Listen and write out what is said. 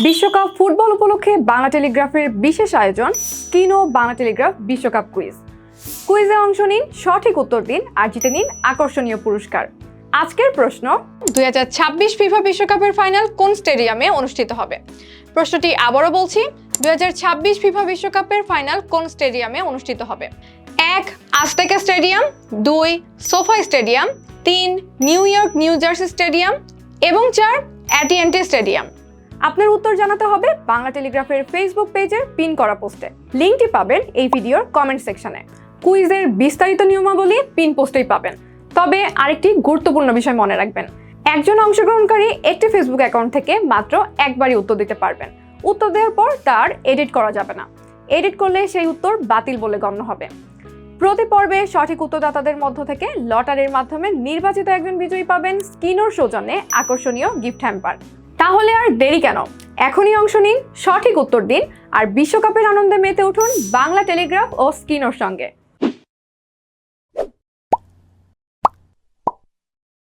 বিশ্বকাপ ফুটবল উপলক্ষে বাংলা টেলিগ্রাফের বিশেষ আয়োজন স্কিনো বাংলা টেলিগ্রাফ বিশ্বকাপ কুইজ। কুইজে অংশ নিন, সঠিক উত্তর দিন আর জিতে নিন আকর্ষণীয় পুরস্কার। আজকের প্রশ্ন, 2026 ফিফা বিশ্বকাপের ফাইনাল কোন স্টেডিয়ামে অনুষ্ঠিত হবে? প্রশ্নটি আবারও বলছি, 2026 ফিফা বিশ্বকাপের ফাইনাল কোন স্টেডিয়ামে অনুষ্ঠিত হবে? 1. Azteca stadium, 2. Sofa stadium, 3. New York new jersey stadium এবং 4. AT&T stadium. আপনার উত্তর জানাতে হবে বাংলা টেলিগ্রাফের ফেসবুক পেজের পিন করা পোস্টে। লিঙ্কটি পাবেন এই ভিডিওর কমেন্ট সেকশনে। কুইজের বিস্তারিত নিয়মাবলী পিন পোস্টেই পাবেন। তবে আরেকটি গুরুত্বপূর্ণ বিষয় মনে রাখবেন, একজন অংশগ্রহণকারী একটি ফেসবুক অ্যাকাউন্ট থেকে মাত্র একবারই উত্তর দিতে পারবেন। উত্তর দেওয়ার পর তার এডিট করা যাবে না। এডিট করলে সেই উত্তর বাতিল বলে গণ্য হবে। প্রতি পর্বে সঠিক উত্তরদাতাদের মধ্য থেকে লটারির মাধ্যমে নির্বাচিত একজন বিজয়ী পাবেন স্কিনোর সৌজন্যে আকর্ষণীয় গিফট হ্যাম্পার। তাহলে আর দেরি কেন, এখনই অংশ নিন, সঠিক উত্তর দিন আর বিশ্বকাপের আনন্দে মেতে উঠুন বাংলা টেলিগ্রাফ ও স্কিনোর সঙ্গে।